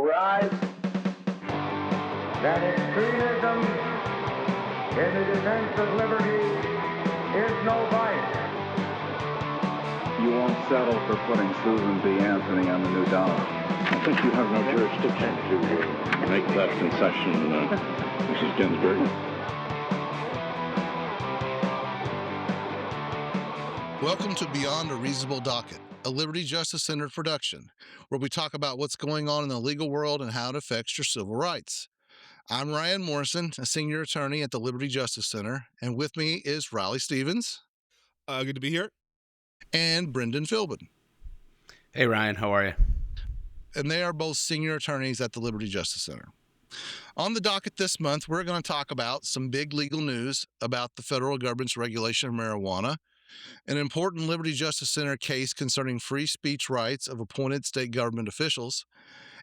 rise that extremism in the defense of liberty is no vice. You won't settle for putting Susan B. Anthony on the new dollar. I think you have no jurisdiction to make that concession, Mrs. Ginsburg. Welcome to Beyond a Reasonable Docket, a Liberty Justice-centered production, where we talk about what's going on in the legal world and how it affects your civil rights. I'm Ryan Morrison, a senior attorney at the Liberty Justice Center, and with me is Reilly Stephens. Good to be here. And Brendan Philbin. Hey, Ryan, how are you? And they are both senior attorneys at the Liberty Justice Center. On the docket this month, we're going to talk about some big legal news about the federal government's regulation of marijuana, an important Liberty Justice Center case concerning free speech rights of appointed state government officials,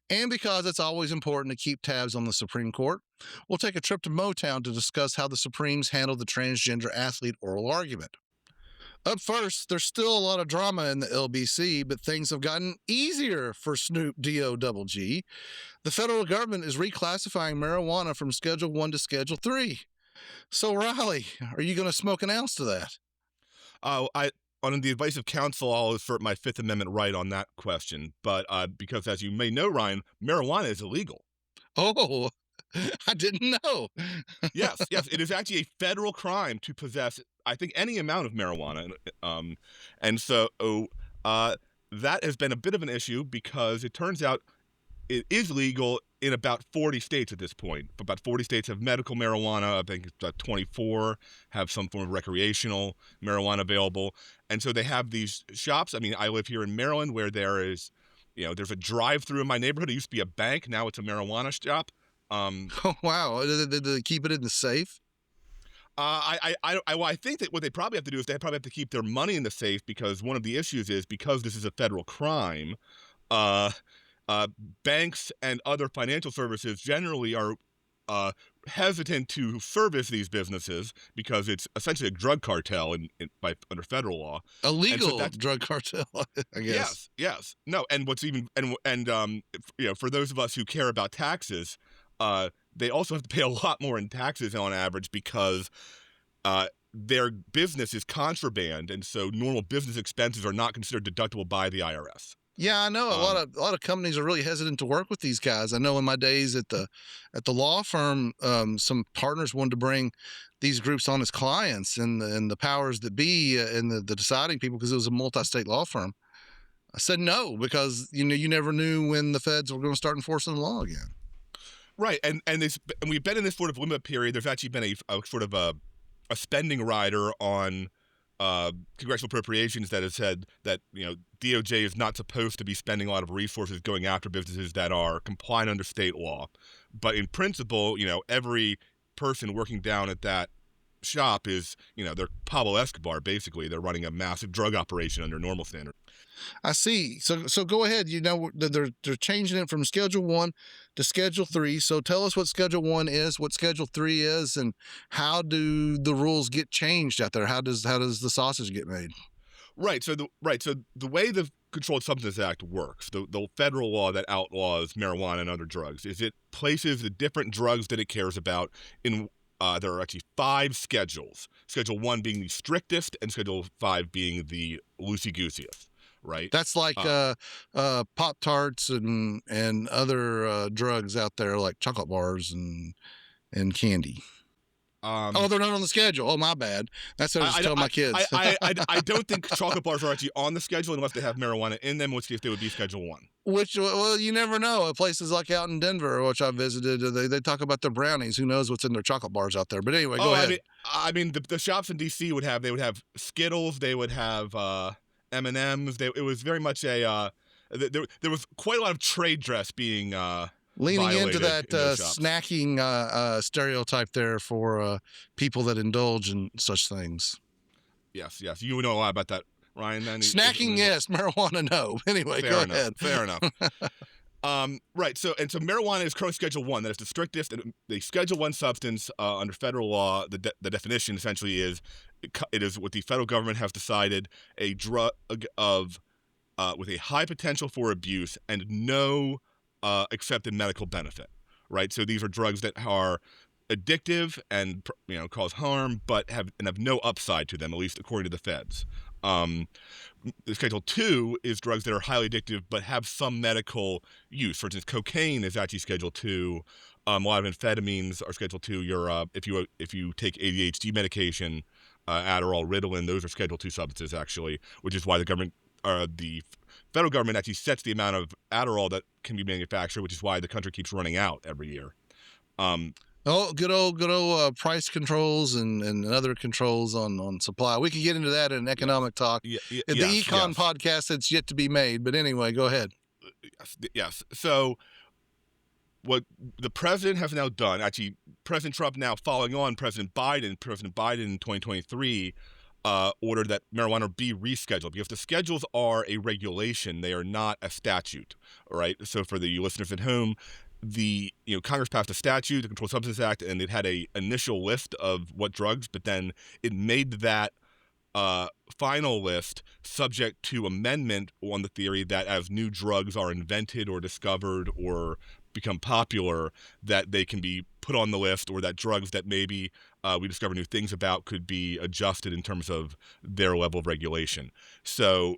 and because it's always important to keep tabs on the Supreme Court, we'll take a trip to Motown to discuss how the Supremes handled the transgender athlete oral argument. Up first, there's still a lot of drama in the LBC, but things have gotten easier for Snoop D-O-double-G. The federal government is reclassifying marijuana from Schedule 1 to Schedule 3. So, Reilly, are you going to smoke an ounce to that? On the advice of counsel, I'll assert my Fifth Amendment right on that question. But because, as you may know, Ryan, marijuana is illegal. Oh, I didn't know. Yes, it is actually a federal crime to possess, I think, any amount of marijuana. And so that has been a bit of an issue because it turns out it is legal in about 40 states at this point. About 40 states have medical marijuana. I think it's about 24 have some form of recreational marijuana available. And so they have these shops. I mean, I live here in Maryland where there's a drive-through in my neighborhood. It used to be a bank. Now it's a marijuana shop. Oh, wow. Did they keep it in the safe? I think that what they probably have to do is they probably have to keep their money in the safe, because one of the issues is, because this is a federal crime, banks and other financial services generally are hesitant to service these businesses because it's essentially a drug cartel under federal law. A legal drug cartel, I guess. Yes. No, and what's even for those of us who care about taxes, they also have to pay a lot more in taxes on average because their business is contraband, and so normal business expenses are not considered deductible by the IRS. Yeah, I know a lot of companies are really hesitant to work with these guys. I know in my days at the law firm, some partners wanted to bring these groups on as clients, and the powers that be and the deciding people, because it was a multi-state law firm. I said no, because you never knew when the feds were going to start enforcing the law again. Right, and we've been in this sort of limit period. There's actually been a sort of a spending rider on congressional appropriations that has said that DOJ is not supposed to be spending a lot of resources going after businesses that are compliant under state law. But in principle, every person working down at that shop is, they're Pablo Escobar, basically. They're running a massive drug operation under normal standards. I see. So go ahead. They're changing it from Schedule 1 to Schedule 3. So tell us what Schedule 1 is, what Schedule 3 is, and how do the rules get changed out there? How does the sausage get made? Right. So the way the Controlled Substances Act works, the federal law that outlaws marijuana and other drugs, is it places the different drugs that it cares about in there are actually 5 schedules. Schedule 1 being the strictest, and Schedule 5 being the loosey-gooseyest. Right. That's like Pop-Tarts and other drugs out there, like chocolate bars and candy. They're not on the schedule. Oh, my bad. That's what I just tell my kids. I don't think chocolate bars are actually on the schedule unless they have marijuana in them, which if they would be Schedule 1. Well, you never know. At places like out in Denver, which I visited, they talk about their brownies. Who knows what's in their chocolate bars out there? But anyway, go ahead. I mean, the shops in D.C. would have Skittles. They would have M&Ms. It was very much there was quite a lot of trade dress being leaning into that in snacking stereotype there for people that indulge in such things. Yes. You know a lot about that, Ryan. Then snacking, yes. Marijuana, no. Anyway, go ahead. Fair enough. Right. So marijuana is currently Schedule 1. That is the strictest. The Schedule 1 substance under federal law. The definition essentially is it is what the federal government has decided a drug of with a high potential for abuse and no accepted medical benefit, right? So these are drugs that are addictive and cause harm, but have no upside to them, at least according to the feds. The Schedule 2 is drugs that are highly addictive but have some medical use. For instance, cocaine is actually Schedule 2. A lot of amphetamines are Schedule 2. If you take ADHD medication, Adderall, Ritalin, those are Schedule 2 substances actually, which is why the federal government actually sets the amount of Adderall that can be manufactured, which is why the country keeps running out every year. Good old price controls and other controls on supply. We could get into that in economic talk. The econ podcast that's yet to be made. But anyway, go ahead. Yes. So what the president has now done, actually, President Trump now following on President Biden in 2023 ordered that marijuana be rescheduled, because the schedules are a regulation. They are not a statute, all right? So for the listeners at home, Congress passed a statute, the Controlled Substances Act, and it had a initial list of what drugs, but then it made that final list subject to amendment on the theory that as new drugs are invented or discovered or become popular, that they can be put on the list, or that drugs that maybe we discover new things about could be adjusted in terms of their level of regulation. So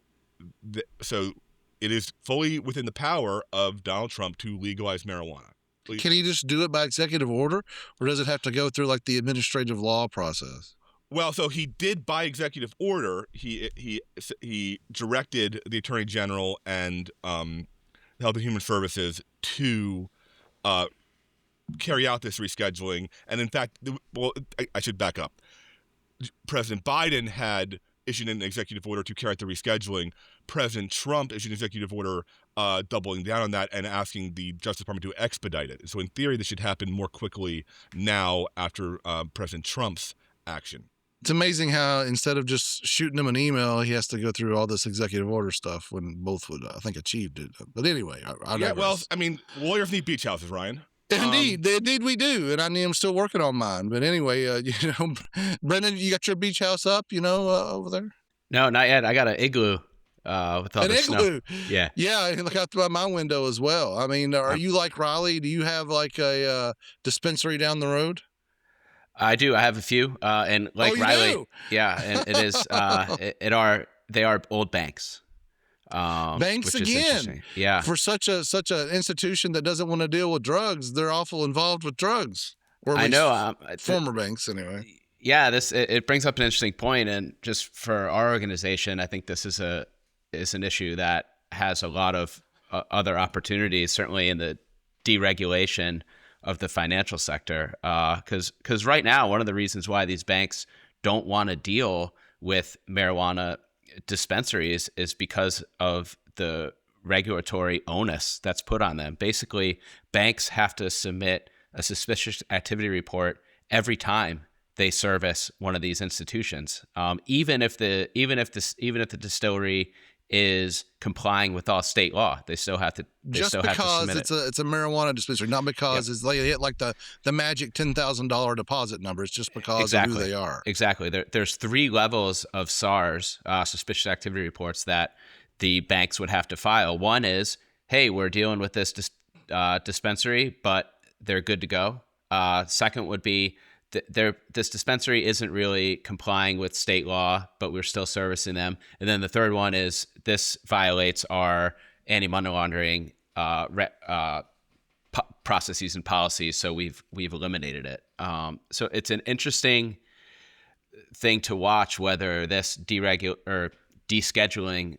it is fully within the power of Donald Trump to legalize marijuana. Can he just do it by executive order, or does it have to go through like the administrative law process? Well, so he did by executive order. He directed the Attorney General and Health and Human Services to carry out this rescheduling. And in fact, I should back up. President Biden had issued an executive order to carry out the rescheduling. President Trump issued an executive order doubling down on that and asking the Justice Department to expedite it. So in theory, this should happen more quickly now after President Trump's action. It's amazing how instead of just shooting him an email, he has to go through all this executive order stuff when both would, I think, achieved it. But anyway, lawyers need beach houses, Ryan. Indeed we do, and I'm still working on mine. But anyway, Brendan, you got your beach house up, over there? No, not yet. I got an igloo with all the snow. Yeah. Yeah, I look out through my window as well. I mean, are you like Reilly? Do you have like a dispensary down the road? I do. I have a few, and like Reilly, do? Yeah, and it is. They are old banks. Banks which again. Yeah. For such an institution that doesn't want to deal with drugs, they're awful involved with drugs. Or at least former banks, anyway. Yeah, it brings up an interesting point, and just for our organization, I think this is an issue that has a lot of other opportunities, certainly in the deregulation of the financial sector, because right now, one of the reasons why these banks don't want to deal with marijuana dispensaries is because of the regulatory onus that's put on them. Basically, banks have to submit a suspicious activity report every time they service one of these institutions, even if the distillery is complying with all state law. They still have to. Just because it's a marijuana dispensary, not because it's they hit like the magic $10,000 deposit number. It's just because of who they are. Exactly. There's 3 levels of SARS, suspicious activity reports, that the banks would have to file. One is, hey, we're dealing with this dispensary, but they're good to go. Second would be, this dispensary isn't really complying with state law, but we're still servicing them. And then the third one is, this violates our anti-money laundering processes and policies, so we've eliminated it. So it's an interesting thing to watch whether this descheduling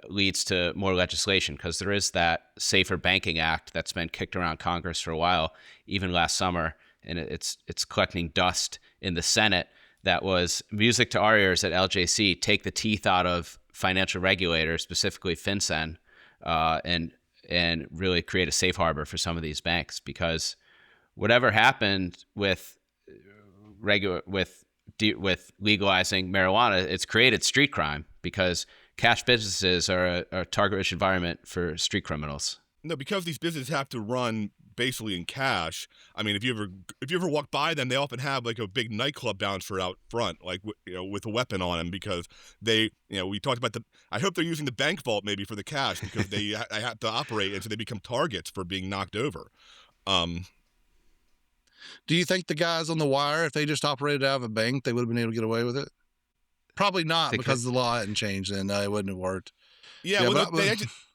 leads to more legislation, because there is that Safer Banking Act that's been kicked around Congress for a while, even last summer. And it's collecting dust in the Senate. That was music to our ears at LJC. Take the teeth out of financial regulators, specifically FinCEN, and really create a safe harbor for some of these banks. Because whatever happened with legalizing marijuana, it's created street crime, because cash businesses are a target-rich environment for street criminals. No, because these businesses have to run basically in cash. I mean, if you ever walk by them, they often have like a big nightclub bouncer out front, like with a weapon on him, because they, we talked about I hope they're using the bank vault maybe for the cash, because they have to operate, and so they become targets for being knocked over. Do you think the guys on the wire, if they just operated out of a bank, they would have been able to get away with it? Probably not, because the law hadn't changed then. It wouldn't have worked. Yeah,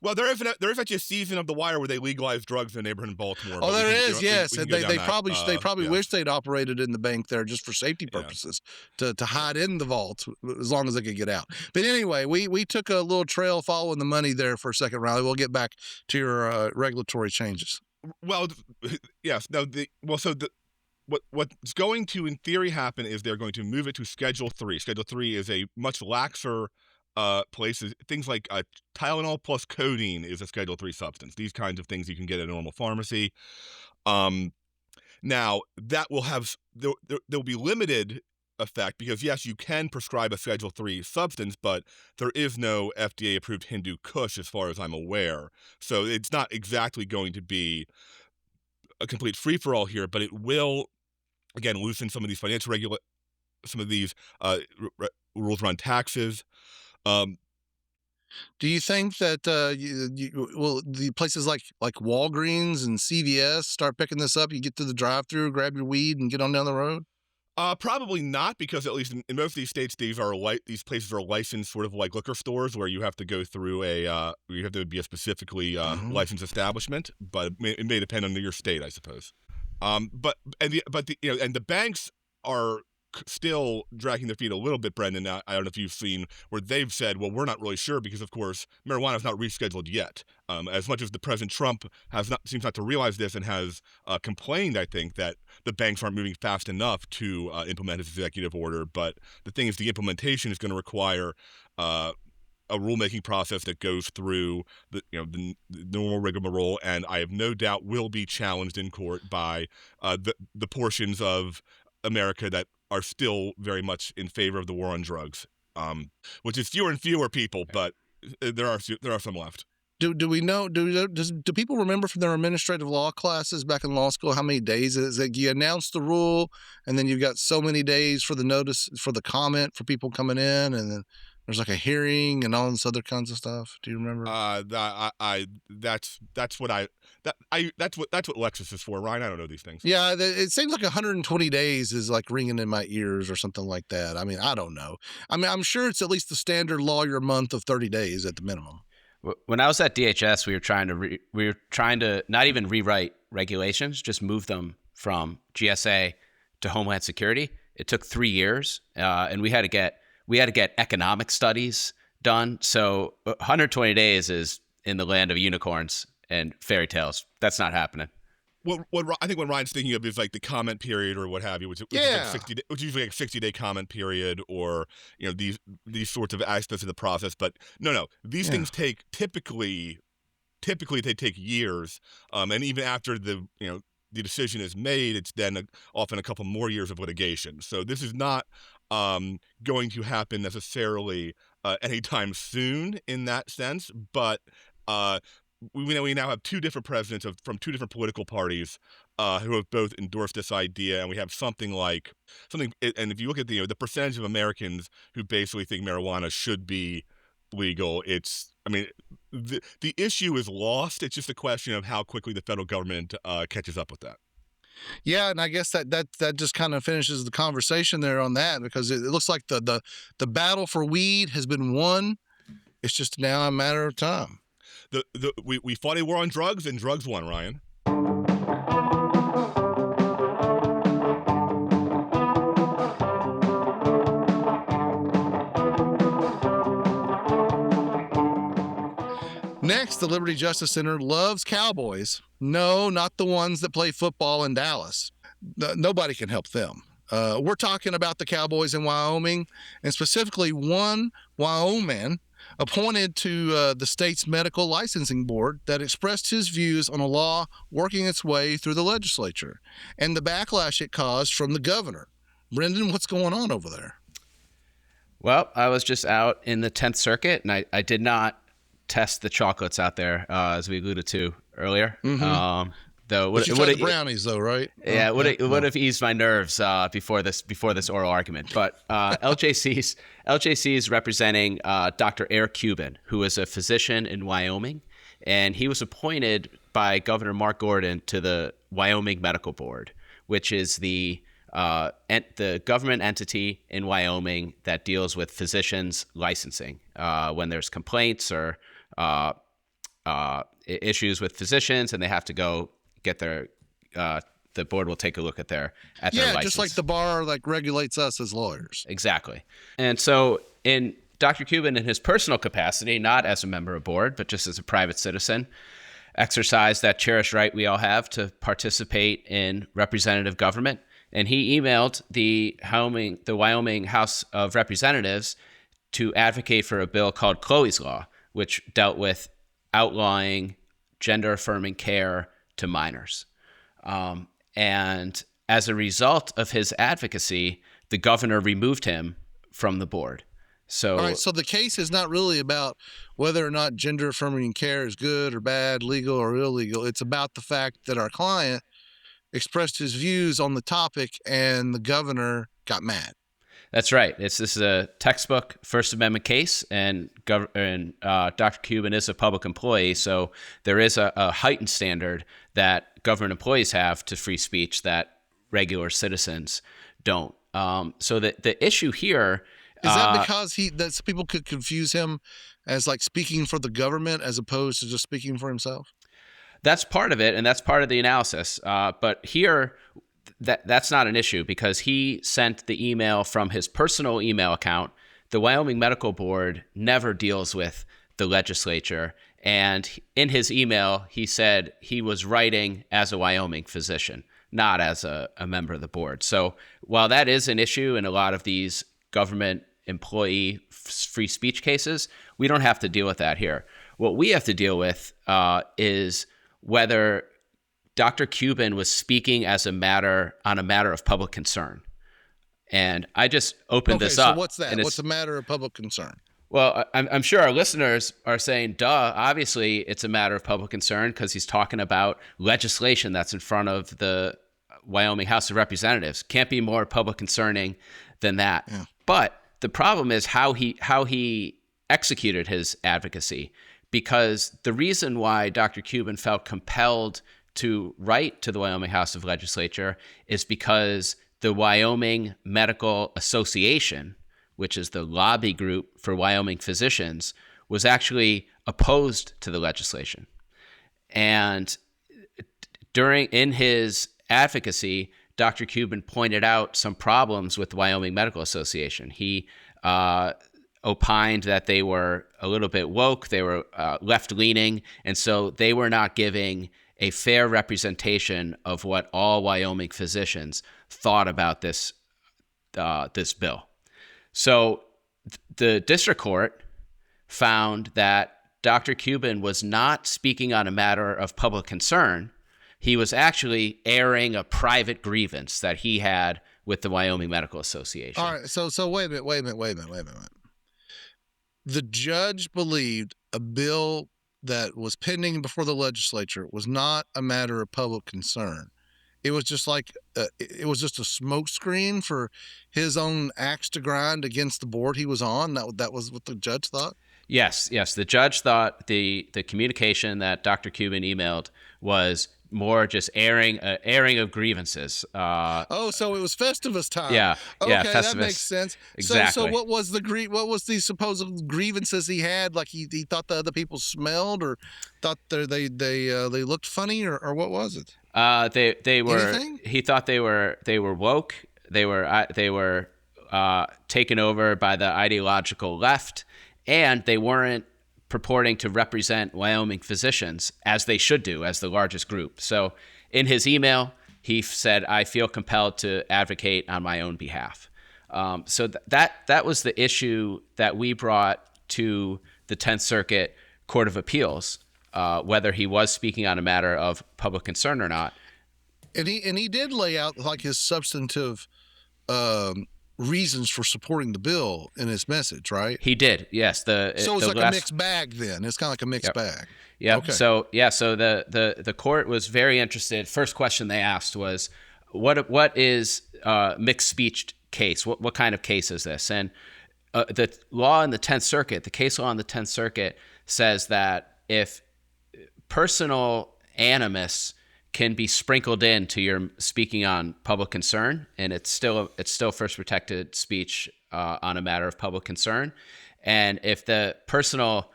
there is actually a season of The Wire where they legalize drugs in the neighborhood in Baltimore. Oh, there is, yes. And they probably wish they'd operated in the bank there just for safety purposes, to hide in the vault as long as they could get out. But anyway, we took a little trail following the money there for a second, Reilly. We'll get back to your regulatory changes. Well, yes. No. What's going to, in theory, happen is they're going to move it to Schedule 3. Schedule 3 is a much laxer places. Things like Tylenol plus codeine is a Schedule 3 substance. These kinds of things you can get at a normal pharmacy. Now, that will have, there'll be limited effect, because yes, you can prescribe a Schedule 3 substance, but there is no FDA-approved Hindu Kush as far as I'm aware. So it's not exactly going to be a complete free-for-all here, but it will, again, loosen some of these financial some of these rules around taxes. Do you think that the places like Walgreens and CVS start picking this up? You get to the drive-thru, grab your weed, and get on down the road? Probably not, because at least in most of these states, these places are licensed, sort of like liquor stores, where you have to go through you have to be a specifically licensed establishment. But it may depend on your state, I suppose. But the banks are still dragging their feet a little bit, Brendan. I don't know if you've seen where they've said, well, we're not really sure, because of course marijuana is not rescheduled yet. As much as the President Trump seems not to realize this, and has complained, I think, that the banks aren't moving fast enough to implement his executive order. But the thing is, the implementation is going to require a rulemaking process that goes through the normal rigmarole, and I have no doubt will be challenged in court by the portions of America that are still very much in favor of the war on drugs, which is fewer and fewer people, but there are some left. Do we know? Do people remember from their administrative law classes back in law school how many days it is? Like, you announce the rule, and then you've got so many days for the notice, for the comment, for people coming in, and then there's like a hearing and all this other kinds of stuff. Do you remember? That's what Lexus is for, Ryan. I don't know these things. Yeah, it seems like 120 days is like ringing in my ears or something like that. I mean, I don't know. I mean, I'm sure it's at least the standard lawyer month of 30 days at the minimum. When I was at DHS, we were trying to not even rewrite regulations, just move them from GSA to Homeland Security. It took 3 years, and we had to get economic studies done. So 120 days is in the land of unicorns and fairy tales. That's not happening. What I think what Ryan's thinking of is like the comment period or what have you, which is usually like a 60-day comment period, or these sorts of aspects of the process. But no, these things typically they take years, and even after the decision is made, it's then often a couple more years of litigation. So this is not going to happen necessarily anytime soon in that sense, but we now have two different presidents from two different political parties who have both endorsed this idea, and we have something. And if you look at the percentage of Americans who basically think marijuana should be legal, the issue is lost. It's just a question of how quickly the federal government catches up with that. Yeah, and I guess that just kind of finishes the conversation there on that, because it looks like the battle for weed has been won. It's just now a matter of time. We fought a war on drugs, and drugs won, Ryan. Next, the Liberty Justice Center loves cowboys. No, not the ones that play football in Dallas. Nobody can help them. We're talking about the cowboys in Wyoming, and specifically one Wyoman appointed to the state's medical licensing board that expressed his views on a law working its way through the legislature, and the backlash it caused from the governor. Brendan, what's going on over there? Well, I was just out in the 10th Circuit, and I did not test the chocolates out there, as we alluded to earlier. Mm-hmm. Though But you tried the brownies, though, right? Yeah, it would have eased my nerves before this oral argument. But LJC is representing Dr. Eric Cuban, who is a physician in Wyoming, and he was appointed by Governor Mark Gordon to the Wyoming Medical Board, which is the government entity in Wyoming that deals with physicians licensing when there's complaints or issues with physicians, and they have to go get their. The board will take a look at their license. Just like the bar regulates us as lawyers. Exactly. And so in Dr. Cuban, in his personal capacity, not as a member of board, but just as a private citizen, exercised that cherished right we all have to participate in representative government. And he emailed the Wyoming House of Representatives to advocate for a bill called Chloe's Law, which dealt with outlawing gender-affirming care to minors. And as a result of his advocacy, the governor removed him from the board. So, all right, so the case is not really about whether or not gender-affirming care is good or bad, legal or illegal. It's about the fact that our client expressed his views on the topic and the governor got mad. That's right. This is a textbook First Amendment case, and Dr. Cuban is a public employee, so there is a heightened standard that government employees have to free speech that regular citizens don't. So the issue here is that because that people could confuse him as speaking for the government as opposed to just speaking for himself? That's part of it, and that's part of the analysis. But here, that's not an issue because he sent the email from his personal email account. The Wyoming Medical Board never deals with the legislature. And in his email, he said he was writing as a Wyoming physician, not as a member of the board. So while that is an issue in a lot of these government employee free speech cases, we don't have to deal with that here. What we have to deal with is whether Dr. Cuban was speaking on a matter of public concern. And I just opened this up. So what's that? What's a matter of public concern? Well, I'm sure our listeners are saying, duh, obviously it's a matter of public concern because he's talking about legislation that's in front of the Wyoming House of Representatives. Can't be more public concerning than that. Yeah. But the problem is how he executed his advocacy, because the reason why Dr. Cuban felt compelled to write to the Wyoming House of Legislature is because the Wyoming Medical Association, which is the lobby group for Wyoming physicians, was actually opposed to the legislation. And in his advocacy, Dr. Cuban pointed out some problems with the Wyoming Medical Association. He opined that they were a little bit woke, they were left-leaning, and so they were not giving a fair representation of what all Wyoming physicians thought about this bill. So the district court found that Dr. Cuban was not speaking on a matter of public concern. He was actually airing a private grievance that he had with the Wyoming Medical Association. All right, so wait a minute. The judge believed a bill that was pending before the legislature was not a matter of public concern. It was just it was just a smokescreen for his own axe to grind against the board he was on. That was what the judge thought? Yes. The judge thought the communication that Dr. Cuban emailed was more just airing of grievances. So it was Festivus time. Yeah. Okay, Festivus. That makes sense. Exactly. So what was the supposed grievances he had? Like he thought the other people smelled, or thought they looked funny, or what was it? They were. Anything? He thought they were woke. They were taken over by the ideological left, and they weren't purporting to represent Wyoming physicians as they should do, as the largest group. So in his email, he said, "I feel compelled to advocate on my own behalf." So that was the issue that we brought to the 10th Circuit Court of Appeals, whether he was speaking on a matter of public concern or not. And he did lay out his substantive reasons for supporting the bill in his message, right? He did, yes. So it's like a mixed bag then. It's kind of like a mixed bag. Yeah. Okay. So the court was very interested. First question they asked was, what is mixed speech case? What kind of case is this? And the law in the 10th Circuit, the case law in the 10th Circuit says that if personal animus can be sprinkled into your speaking on public concern, and it's still first protected speech on a matter of public concern, and if the personal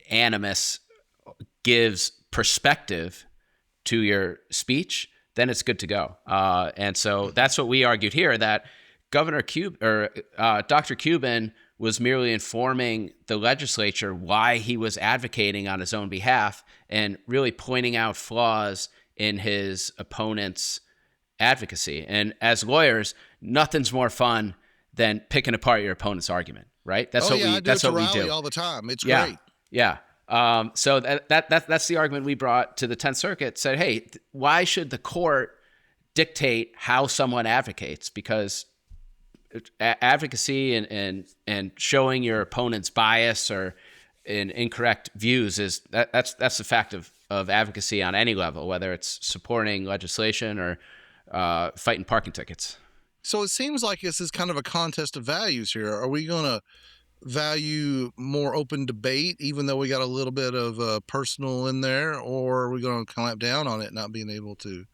animus gives perspective to your speech, then it's good to go. And so that's what we argued here, that Dr. Cuban was merely informing the legislature why he was advocating on his own behalf and really pointing out flaws in his opponent's advocacy. And as lawyers, nothing's more fun than picking apart your opponent's argument, right? That's what we do all the time. It's yeah. great. Yeah. So that's the argument we brought to the 10th Circuit. Said, hey, why should the court dictate how someone advocates? Because advocacy and showing your opponent's bias or incorrect views that's the fact of advocacy on any level, whether it's supporting legislation or fighting parking tickets. So it seems like this is kind of a contest of values here. Are we going to value more open debate, even though we got a little bit of personal in there, or are we going to clamp down on it, not being able to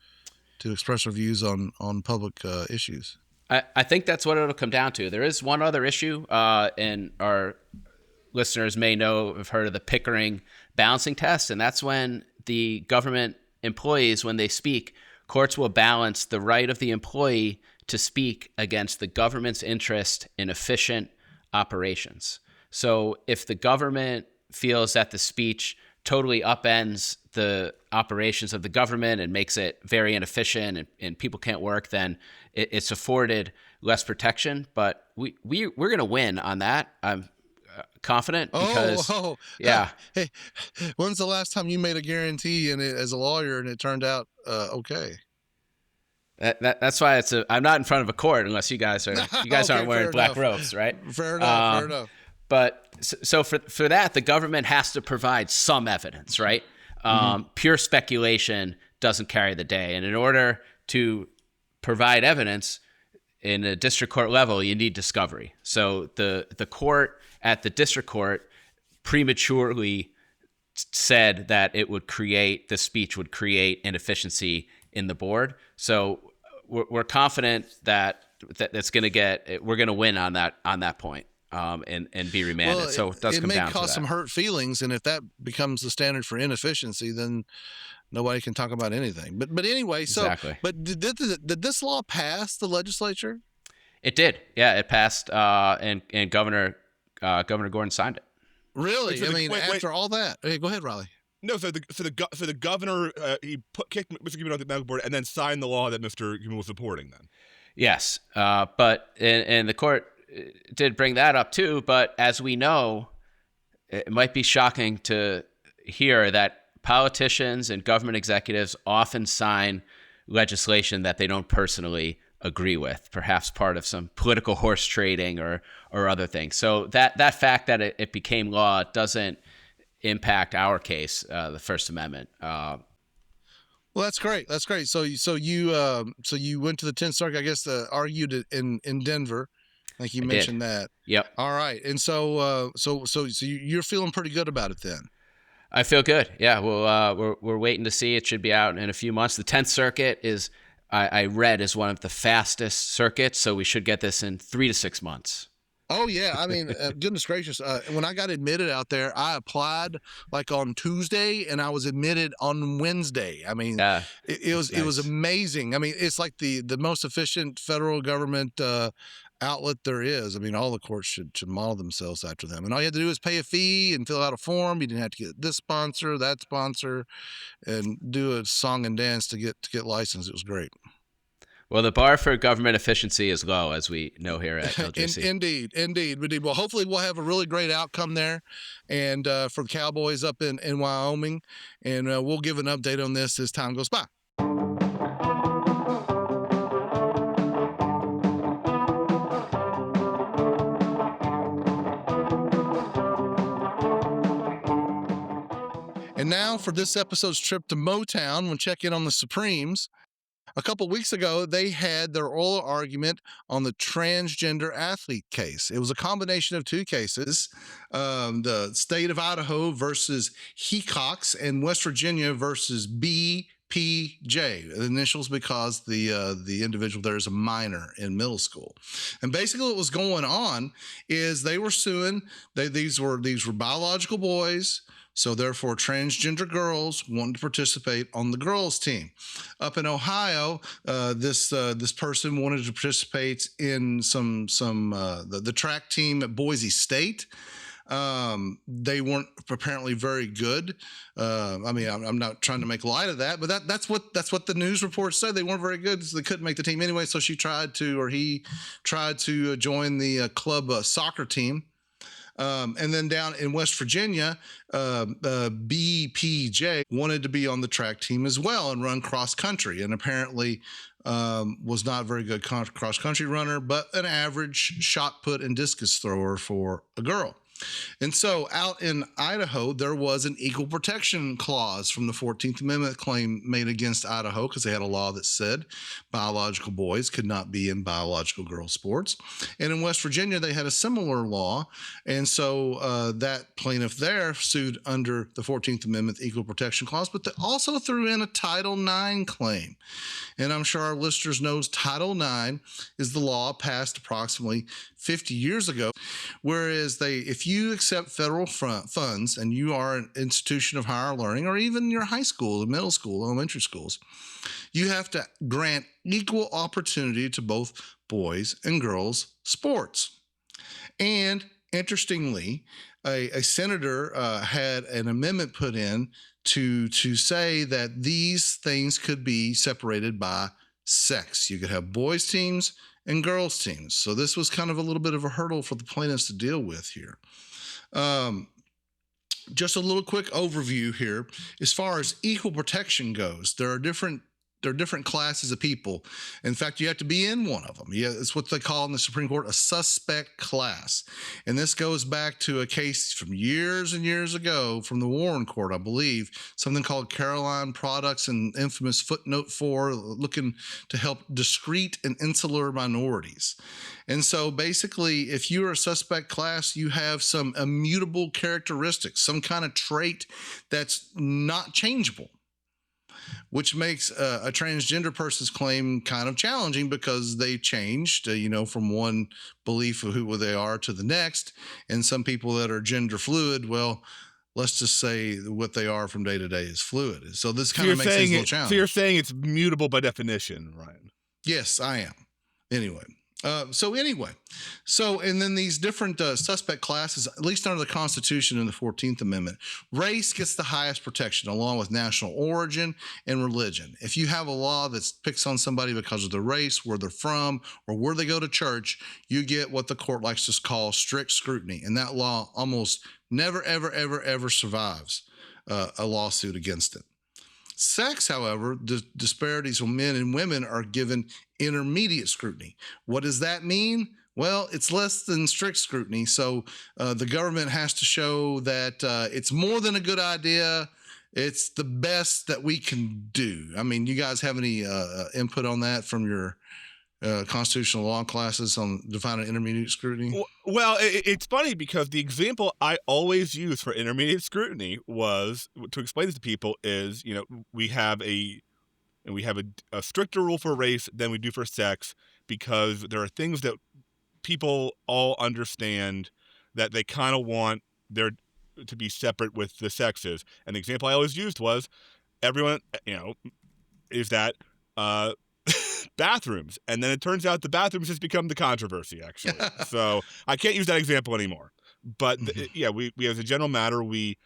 express our views on public issues? I think that's what it'll come down to. There is one other issue, and our listeners may have heard of the Pickering balancing test, and that's when the government employees, when they speak, courts will balance the right of the employee to speak against the government's interest in efficient operations. So if the government feels that the speech totally upends the operations of the government and makes it very inefficient and people can't work, then it's afforded less protection. But we're going to win on that. I'm confident because Hey, when's the last time you made a guarantee as a lawyer and it turned out okay? That's why I'm not in front of a court unless you guys aren't wearing black robes, right? Fair enough. But so for that, the government has to provide some evidence, right? Pure speculation doesn't carry the day. And in order to provide evidence in a district court level, you need discovery. So the court at the district court prematurely said that the speech would create inefficiency in the board. So we're confident that it's going to we're going to win on that point. And be remanded. Well, so it does come down to that. It may cause some hurt feelings, and if that becomes the standard for inefficiency, then nobody can talk about anything. But anyway, exactly. But did this law pass the legislature? It did. Yeah, it passed, and Governor Gordon signed it. Really? After all that. Hey, go ahead, Reilly. No, so the governor he kicked Mr. Cuban off the medical board and then signed the law that Mr. Cuban was supporting. Then. Yes, but in the court. Did bring that up too, but as we know, it might be shocking to hear that politicians and government executives often sign legislation that they don't personally agree with, perhaps part of some political horse trading or other things. So that fact that it became law doesn't impact our case, the First Amendment. Well, that's great. That's great. So you went to the 10th Circuit, I guess, argued it in Denver. I think you mentioned that. Yep. All right. And so you're feeling pretty good about it then? I feel good. Yeah. Well, we're waiting to see. It should be out in a few months. The 10th Circuit is one of the fastest circuits, so we should get this in 3 to 6 months. Oh yeah, I mean, goodness gracious! When I got admitted out there, I applied like on Tuesday, and I was admitted on Wednesday. I mean, it was amazing. I mean, it's like the most efficient federal government outlet there is. I mean, all the courts should model themselves after them. And all you had to do is pay a fee and fill out a form. You didn't have to get this sponsor, that sponsor, and do a song and dance to get licensed. It was great. Well, the bar for government efficiency is low, as we know here at LGC. Indeed. Well, hopefully we'll have a really great outcome there, and for the Cowboys up in Wyoming, and we'll give an update on this as time goes by. now for this episode's trip to Motown, we'll check in on the Supremes. A couple weeks ago, they had their oral argument on the transgender athlete case. It was a combination of two cases, the state of Idaho versus Hecox and West Virginia versus BPJ. The initials because the individual there is a minor in middle school. And basically what was going on is they were suing, these were biological boys. So therefore, transgender girls wanted to participate on the girls' team. Up in Ohio, this person wanted to participate in the track team at Boise State. They weren't apparently very good. I'm not trying to make light of that, but that's what the news reports said. They weren't very good, so they couldn't make the team anyway. So he tried to join the club soccer team. And then down in West Virginia, BPJ wanted to be on the track team as well and run cross country, and apparently was not a very good cross country runner, but an average shot put and discus thrower for a girl. And so out in Idaho, there was an equal protection clause from the 14th Amendment claim made against Idaho because they had a law that said biological boys could not be in biological girl sports. And in West Virginia, they had a similar law. And so that plaintiff there sued under the 14th Amendment equal protection clause, but they also threw in a Title IX claim. And I'm sure our listeners know Title IX is the law passed approximately 50 years ago, whereas if you accept federal funds and you are an institution of higher learning, or even your high school, middle school, elementary schools, you have to grant equal opportunity to both boys and girls sports. And interestingly, a senator had an amendment put in to say that these things could be separated by sex. You could have boys teams and girls teams. So this was kind of a little bit of a hurdle for the plaintiffs to deal with here. Just a little quick overview here. As far as equal protection goes, there are different classes of people. In fact, you have to be in one of them. Yeah, it's what they call in the Supreme Court a suspect class. And this goes back to a case from years and years ago from the Warren Court, I believe, something called Caroline Products and infamous footnote 4, looking to help discrete and insular minorities. And so basically, if you're a suspect class, you have some immutable characteristics, some kind of trait that's not changeable, which makes a transgender person's claim kind of challenging because they changed, from one belief of who they are to the next. And some people that are gender fluid, well, let's just say what they are from day to day is fluid. So this kind of makes things a little challenging. So you're saying it's mutable by definition, Ryan? Yes, I am. Anyway. And then these different suspect classes, at least under the Constitution and the 14th Amendment, race gets the highest protection along with national origin and religion. If you have a law that picks on somebody because of their race, where they're from, or where they go to church, you get what the court likes to call strict scrutiny. And that law almost never, ever, ever, ever survives a lawsuit against it. Sex, however, the disparities of men and women are given intermediate scrutiny. What does that mean? Well, it's less than strict scrutiny. So the government has to show that it's more than a good idea. It's the best that we can do. I mean, you guys have any input on that from your constitutional law classes on defining intermediate scrutiny? Well, it's funny because the example I always use for intermediate scrutiny was to explain this to people is, we have a stricter rule for race than we do for sex because there are things that people all understand that they kind of want there to be separate with the sexes. And the example I always used was everyone, is that bathrooms. And then it turns out the bathrooms has become the controversy, actually. So I can't use that example anymore. But we as a general matter, we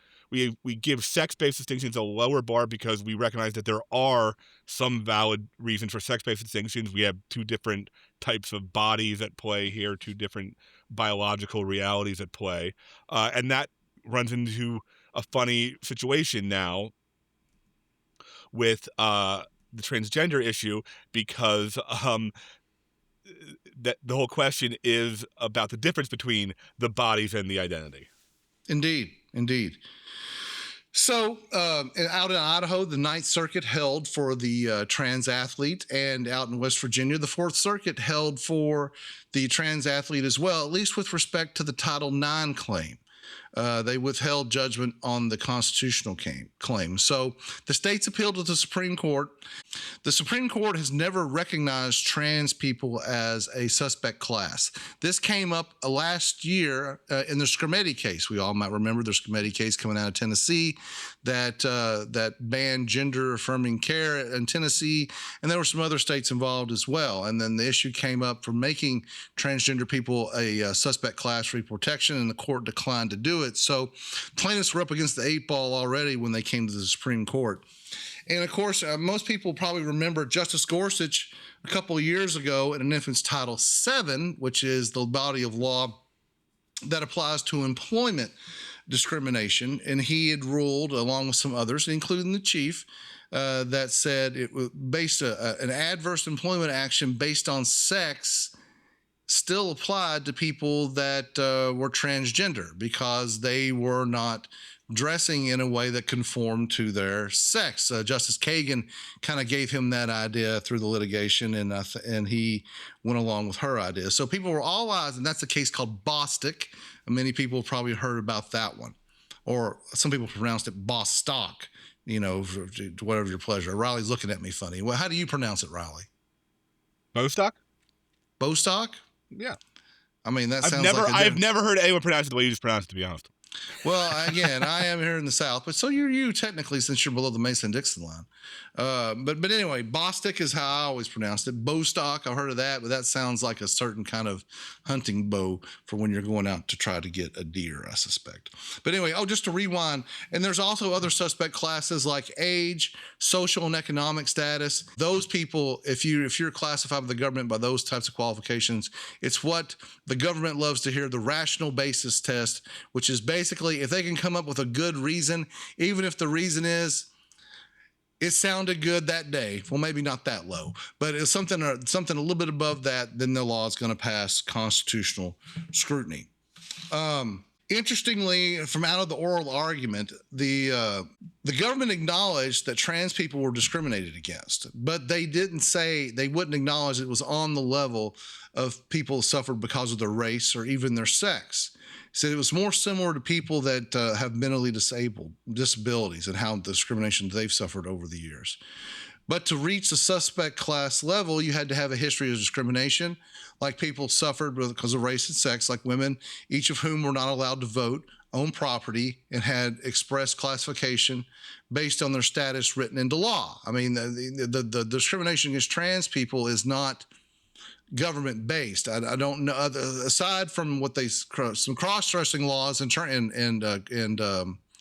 give sex-based distinctions a lower bar because we recognize that there are some valid reasons for sex-based distinctions. We have two different types of bodies at play here, two different biological realities at play. And that runs into a funny situation now with the transgender issue because that the whole question is about the difference between the bodies and the identity. Indeed. So out in Idaho, the Ninth Circuit held for the trans athlete, and out in West Virginia, the Fourth Circuit held for the trans athlete as well, at least with respect to the Title IX claim. They withheld judgment on the constitutional claim. So the states appealed to the Supreme Court. The Supreme Court has never recognized trans people as a suspect class. This came up last year in the Scrimeti case. We all might remember the Scrimeti case coming out of Tennessee that banned gender-affirming care in Tennessee, and there were some other states involved as well. And then the issue came up for making transgender people a suspect class for equal protection, and the court declined to do it. So plaintiffs were up against the 8 ball already when they came to the Supreme Court. And of course, most people probably remember Justice Gorsuch a couple of years ago in an infant's Title VII, which is the body of law that applies to employment discrimination. And he had ruled, along with some others, including the chief, that said it was based an adverse employment action based on sex still applied to people that were transgender because they were not dressing in a way that conformed to their sex. Justice Kagan kind of gave him that idea through the litigation, and he went along with her idea. So people were all eyes, and that's a case called Bostick. Many people have probably heard about that one, or some people pronounced it Bostock, whatever your pleasure. Riley's looking at me funny. Well, how do you pronounce it, Riley? Bostock? Bostock? Yeah. I mean, that sounds like I've never heard anyone pronounce it the way you just pronounced it, to be honest. Well, again, I am here in the South, but so you're you technically, since you're below the Mason-Dixon line. But anyway, Bostick is how I always pronounced it. Bostock, I've heard of that, but that sounds like a certain kind of hunting bow for when you're going out to try to get a deer, I suspect. But anyway, just to rewind, and there's also other suspect classes like age, social and economic status. Those people, if you're classified by the government by those types of qualifications, it's what the government loves to hear, the rational basis test, which is basically if they can come up with a good reason, even if the reason is it sounded good that day, well, maybe not that low, but it's something a little bit above that, then the law is going to pass constitutional scrutiny. Interestingly, from out of the oral argument, the government acknowledged that trans people were discriminated against, but they wouldn't acknowledge it was on the level of people who suffered because of their race or even their sex. Said it was more similar to people that have mentally disabilities and how the discrimination they've suffered over the years. But to reach the suspect class level, you had to have a history of discrimination, like people suffered because of race and sex, like women, each of whom were not allowed to vote, own property, and had express classification based on their status written into law. I mean, the discrimination against trans people is not government-based. I don't know, aside from what some cross-dressing laws and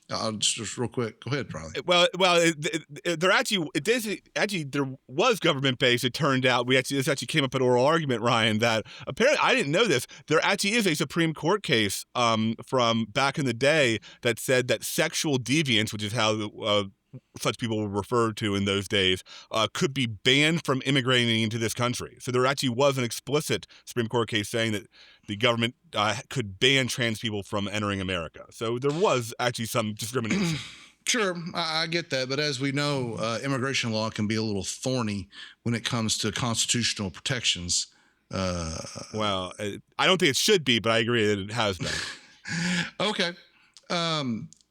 I'll just real quick. Go ahead, Riley. Well, there was government-based. It turned out this actually came up at oral argument, Ryan. That apparently I didn't know this. There actually is a Supreme Court case from back in the day that said that sexual deviance, which is how such people were referred to in those days, could be banned from immigrating into this country. So there actually was an explicit Supreme Court case saying that the government could ban trans people from entering America. So there was actually some discrimination. Sure, I get that. But as we know, immigration law can be a little thorny when it comes to constitutional protections. Well, I don't think it should be, but I agree that it has been. Okay.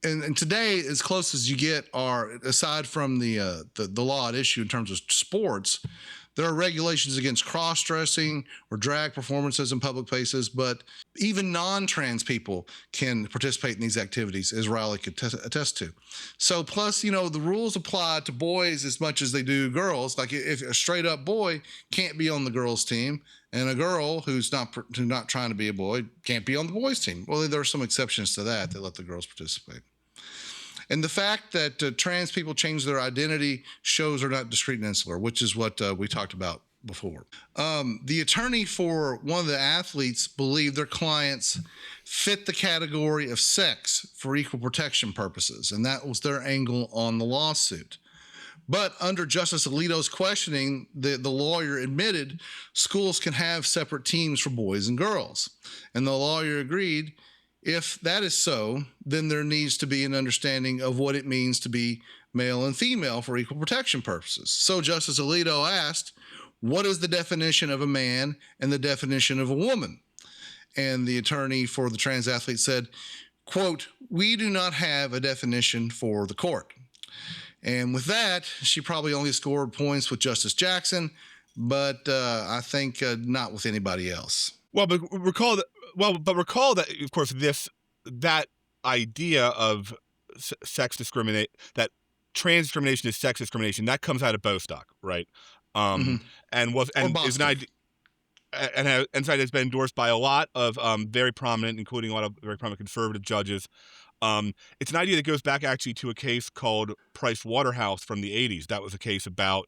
And today, as close as you get are, aside from the law at issue in terms of sports, there are regulations against cross-dressing or drag performances in public places, but even non-trans people can participate in these activities, as Reilly could attest to. So plus, the rules apply to boys as much as they do girls. Like if a straight-up boy can't be on the girls' team, and a girl who's not trying to be a boy can't be on the boys' team. Well, there are some exceptions to that that let the girls participate. And the fact that trans people change their identity shows they're not discrete and insular, which is what we talked about before. The attorney for one of the athletes believed their clients fit the category of sex for equal protection purposes, and that was their angle on the lawsuit. But under Justice Alito's questioning, the lawyer admitted schools can have separate teams for boys and girls. And the lawyer agreed If that is so, then there needs to be an understanding of what it means to be male and female for equal protection purposes. So Justice Alito asked, what is the definition of a man and the definition of a woman? And the attorney for the trans athlete said, quote, we do not have a definition for the court. And with that, she probably only scored points with Justice Jackson, but I think not with anybody else. Well, but recall that, of course, that idea of that trans discrimination is sex discrimination, that comes out of Bostock, right? And is an idea. And has been endorsed by a lot of very prominent, including a lot of very prominent conservative judges. It's an idea that goes back actually to a case called Price Waterhouse from the 80s. That was a case about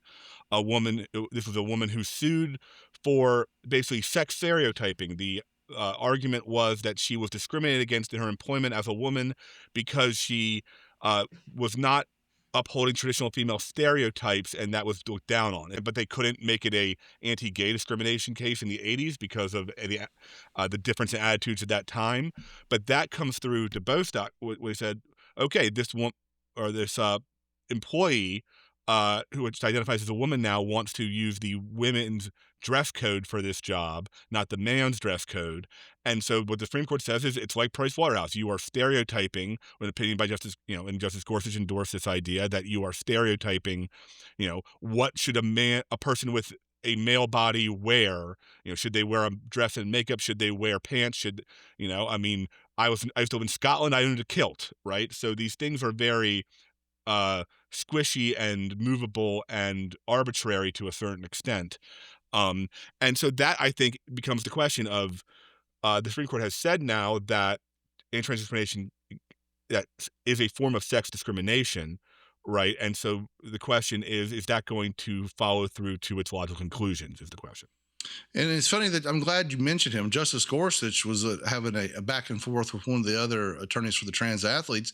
a woman. This was a woman who sued for basically sex stereotyping. The argument was that she was discriminated against in her employment as a woman because she was not upholding traditional female stereotypes, and that was looked down on. But they couldn't make it a anti-gay discrimination case in the 80s because of the difference in attitudes at that time. But that comes through to Bostock, where they said, okay, this employee who identifies as a woman now wants to use the women's dress code for this job, not the man's dress code. And so what the Supreme Court says is it's like Price Waterhouse. You are stereotyping, with an opinion by Justice, and Justice Gorsuch endorsed this idea that you are stereotyping, what should a person with a male body wear? Should they wear a dress and makeup? Should they wear pants? I used to live in Scotland. I owned a kilt, right? So these things are very squishy and movable and arbitrary to a certain extent. And so that, I think, becomes the question of the Supreme Court has said now that trans discrimination that is a form of sex discrimination, right? And so the question is that going to follow through to its logical conclusions is the question. And it's funny that I'm glad you mentioned him. Justice Gorsuch was having a back and forth with one of the other attorneys for the trans athletes.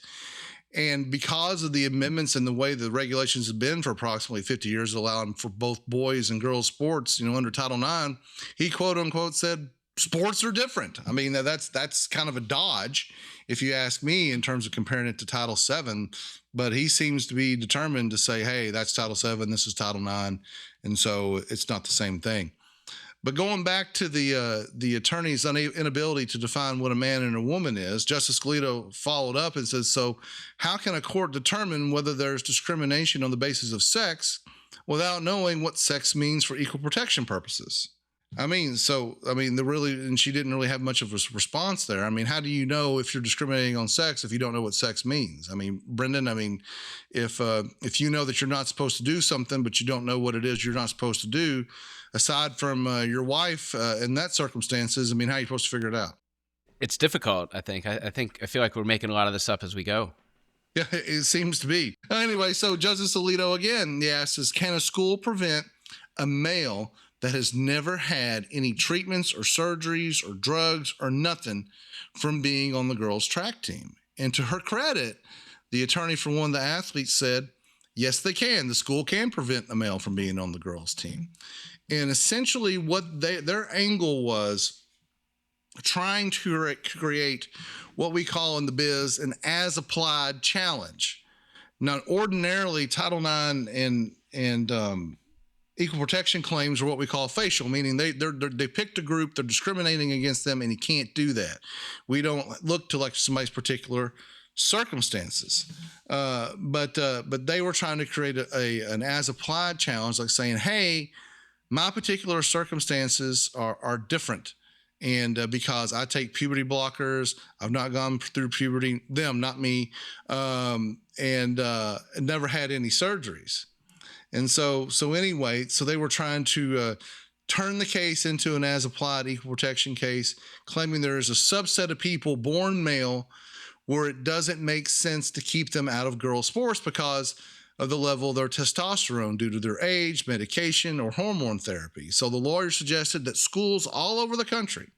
And because of the amendments and the way the regulations have been for approximately 50 years, allowing for both boys and girls sports, under Title IX, he quote unquote said, sports are different. I mean, that's kind of a dodge, if you ask me, in terms of comparing it to Title VII. But he seems to be determined to say, hey, that's Title VII, this is Title IX. And so it's not the same thing. But going back to the attorney's inability to define what a man and a woman is, Justice Alito followed up and says, so how can a court determine whether there's discrimination on the basis of sex without knowing what sex means for equal protection purposes? And she didn't really have much of a response there. How do you know if you're discriminating on sex if you don't know what sex means? Brendan, if you know that you're not supposed to do something, but you don't know what it is you're not supposed to do, aside from your wife in that circumstances, how are you supposed to figure it out? It's difficult, I think. I feel like we're making a lot of this up as we go. Yeah, it seems to be. Anyway, so Justice Alito again, he asks, can a school prevent a male that has never had any treatments or surgeries or drugs or nothing from being on the girls' track team? And to her credit, the attorney for one of the athletes said, yes, they can. The school can prevent a male from being on the girls' team. And essentially what their angle was trying to create what we call in the biz an as-applied challenge. Now, ordinarily, Title IX and equal protection claims are what we call facial, meaning they picked a group, they're discriminating against them, and you can't do that. We don't look to like somebody's particular circumstances. But they were trying to create an as-applied challenge, like saying, hey, my particular circumstances are different. And because I take puberty blockers, I've not gone through puberty, them, not me, and never had any surgeries. And so anyway, so they were trying to turn the case into an as-applied equal protection case, claiming there is a subset of people born male where it doesn't make sense to keep them out of girls' sports because of the level of their testosterone due to their age, medication, or hormone therapy. So the lawyer suggested that schools all over the country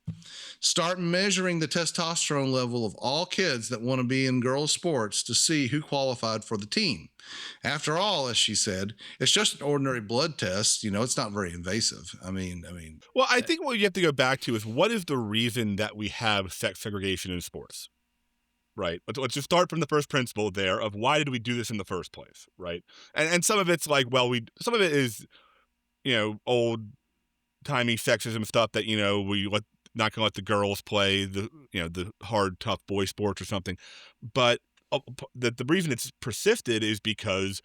start measuring the testosterone level of all kids that want to be in girls' sports to see who qualified for the team. After all, as she said, it's just an ordinary blood test. It's not very invasive. Well, I think what you have to go back to is what is the reason that we have sex segregation in sports, right? Let's just start from the first principle there of why did we do this in the first place, right? And some of it's like, well, some of it is, old timey sexism stuff that, not gonna let the girls play the hard, tough boy sports or something. But the reason it's persisted is because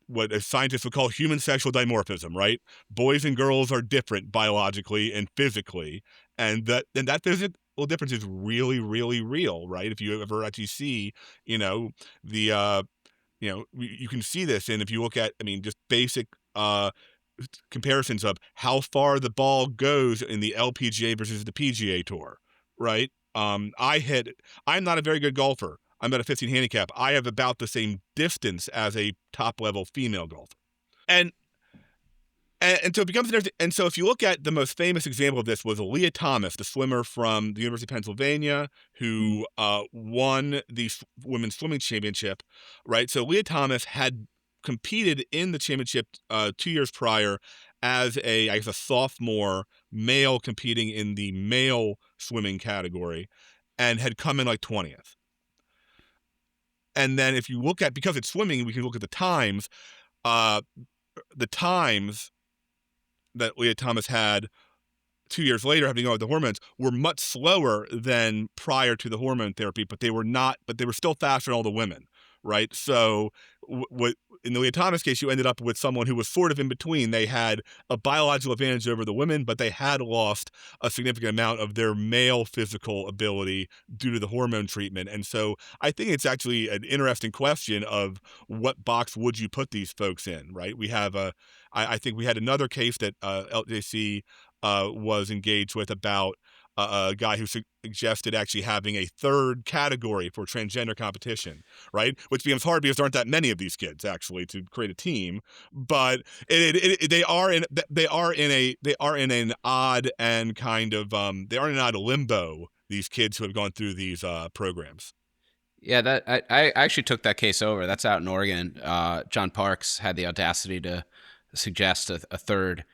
what scientists would call human sexual dimorphism, right? Boys and girls are different biologically and physically, and that physical difference is really, really real, right? If you ever actually see, the you can see this, and if you look at, just basic comparisons of how far the ball goes in the LPGA versus the PGA Tour, right? I'm not a very good golfer. I'm at a 15 handicap. I have about the same distance as a top-level female golfer. And so it becomes interesting. And so if you look at the most famous example of this was Leah Thomas, the swimmer from the University of Pennsylvania, who won the women's swimming championship, right? So Leah Thomas had competed in the championship 2 years prior as a sophomore male competing in the male swimming category and had come in like 20th. And then if you look at, because it's swimming, we can look at the times that Leah Thomas had 2 years later, having gone with the hormones, were much slower than prior to the hormone therapy, but they were still faster than all the women, right? So in the Leah Thomas case, you ended up with someone who was sort of in between. They had a biological advantage over the women, but they had lost a significant amount of their male physical ability due to the hormone treatment. And so I think it's actually an interesting question of what box would you put these folks in, right? I think we had another case that LJC was engaged with about a guy who suggested actually having a third category for transgender competition, right? Which becomes hard because there aren't that many of these kids actually to create a team. But they are in an odd and kind of they are in an odd limbo. These kids who have gone through these programs. Yeah, that I actually took that case over. That's out in Oregon. John Parks had the audacity to suggest a third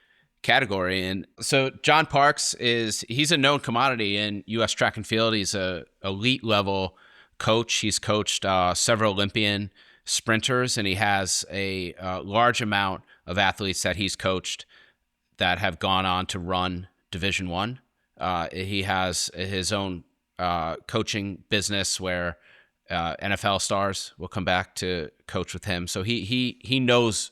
category. And so John Parks he's a known commodity in U.S. track and field. He's a elite level coach. He's coached several Olympian sprinters, and he has a large amount of athletes that he's coached that have gone on to run Division I. He has his own coaching business where NFL stars will come back to coach with him. So he knows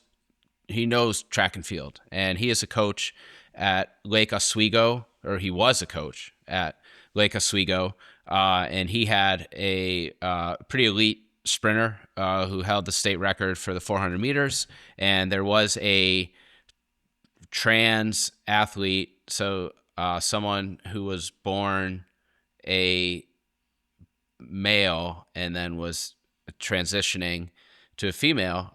track and field, and he is a coach at Lake Oswego, or he was a coach at Lake Oswego, and he had a pretty elite sprinter who held the state record for the 400 meters, and there was a trans athlete, so someone who was born a male and then was transitioning to a female,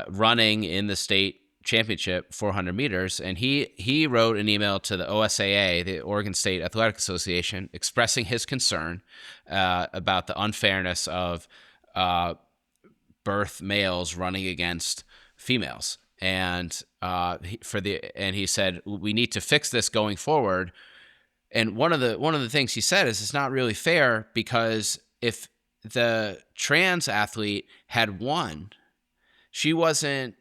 running in the state championship 400 meters. And he wrote an email to the OSAA, the Oregon State Athletic Association, expressing his concern about the unfairness of birth males running against females. And he said, we need to fix this going forward. And one of the things he said is it's not really fair, because if the trans athlete had won, she wasn't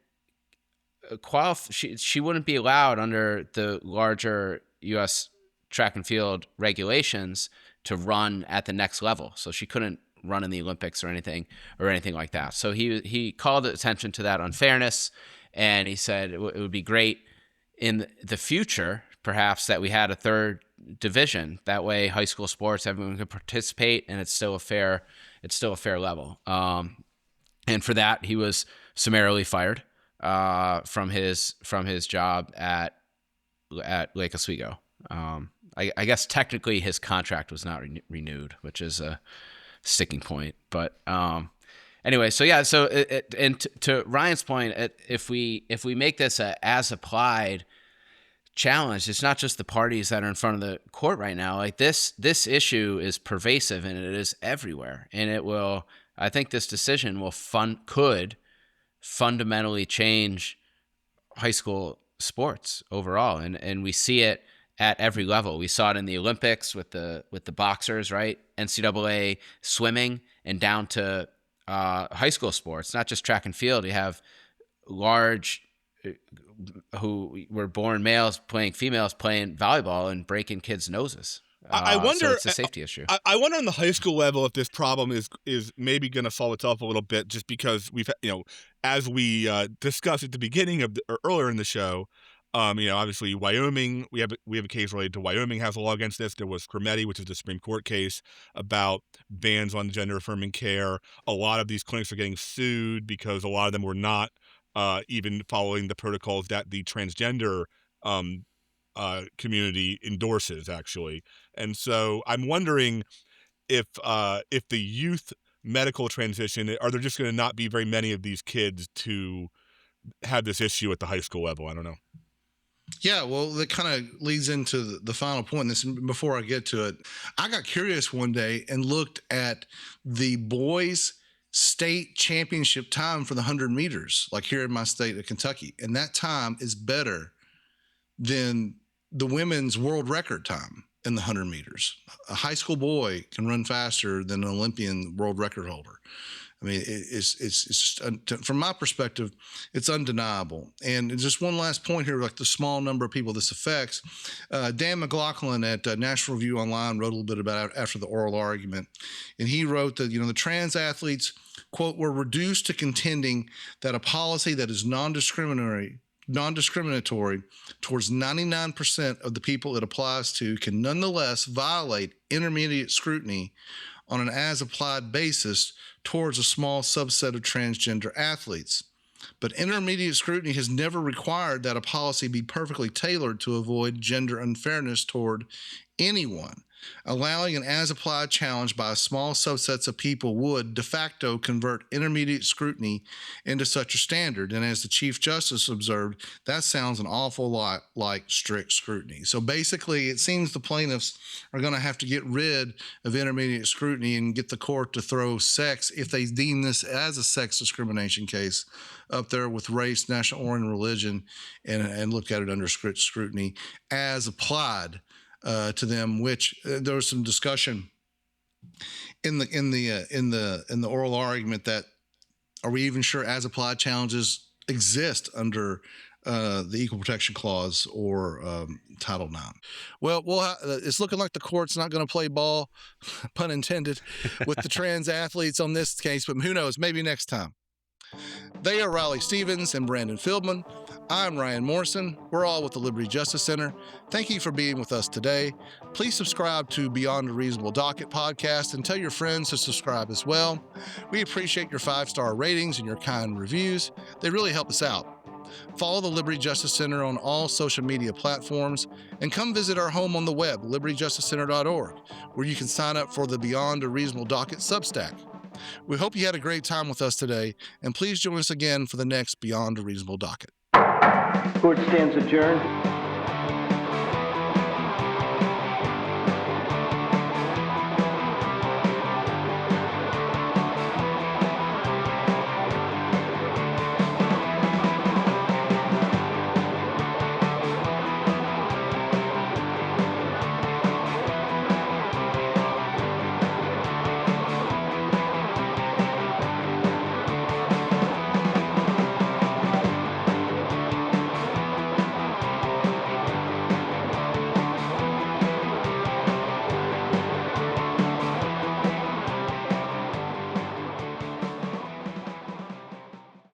she wouldn't be allowed under the larger U.S. track and field regulations to run at the next level. So she couldn't run in the Olympics or anything like that. So he called attention to that unfairness, and he said it would be great in the future, perhaps, that we had a third division. That way, high school sports, everyone could participate, and it's still a fair level. And for that, he was summarily fired from his job at Lake Oswego. I guess technically his contract was not renewed, which is a sticking point. But anyway, so yeah. So to Ryan's point, if we make this a as applied challenge, it's not just the parties that are in front of the court right now. Like this issue is pervasive, and it is everywhere, and it will. I think this decision could fundamentally change high school sports overall, and we see it at every level. We saw it in the Olympics with the boxers, right? NCAA swimming, and down to high school sports, not just track and field. You have large who were born males playing females playing volleyball and breaking kids' noses. I wonder. So it's a safety issue. I wonder on the high school level if this problem is maybe going to solve itself a little bit, just because we've, as we discussed at the beginning of or earlier in the show, obviously Wyoming, we have a case related to Wyoming has a law against this. There was Crometti, which is the Supreme Court case about bans on gender affirming care. A lot of these clinics are getting sued because a lot of them were not even following the protocols that the transgender community endorses, actually. And so I'm wondering if the youth medical transition, are there just going to not be very many of these kids to have this issue at the high school level? I don't know. Yeah, well, that kind of leads into the final point. This, before I get to it, I got curious one day and looked at the boys' state championship time for the 100 meters, like here in my state of Kentucky. And that time is better than the women's world record time in the 100 meters. A high school boy can run faster than an Olympian world record holder. I mean, it's just, from my perspective, it's undeniable. And just one last point here, like the small number of people this affects. Dan McLaughlin at National Review Online wrote a little bit about it after the oral argument. And he wrote that, the trans athletes, quote, were reduced to contending that a policy that is non-discriminatory towards 99% of the people it applies to can nonetheless violate intermediate scrutiny on an as-applied basis towards a small subset of transgender athletes. But intermediate scrutiny has never required that a policy be perfectly tailored to avoid gender unfairness toward anyone. Allowing an as-applied challenge by small subsets of people would de facto convert intermediate scrutiny into such a standard. And as the Chief Justice observed, that sounds an awful lot like strict scrutiny. So basically, it seems the plaintiffs are going to have to get rid of intermediate scrutiny and get the court to throw sex, if they deem this as a sex discrimination case, up there with race, national origin, religion, and look at it under strict scrutiny as applied to them, which there was some discussion in the oral argument that, are we even sure as applied challenges exist under the Equal Protection Clause or Title IX? Well, it's looking like the court's not going to play ball, pun intended, with the trans athletes on this case, but who knows, maybe next time. They are Reilly Stephens and Brandon Philbin. I'm Ryan Morrison. We're all with the Liberty Justice Center. Thank you for being with us today. Please subscribe to Beyond a Reasonable Docket podcast and tell your friends to subscribe as well. We appreciate your 5-star ratings and your kind reviews. They really help us out. Follow the Liberty Justice Center on all social media platforms and come visit our home on the web, libertyjusticecenter.org, where you can sign up for the Beyond a Reasonable Docket Substack. We hope you had a great time with us today, and please join us again for the next Beyond a Reasonable Docket. Court stands adjourned.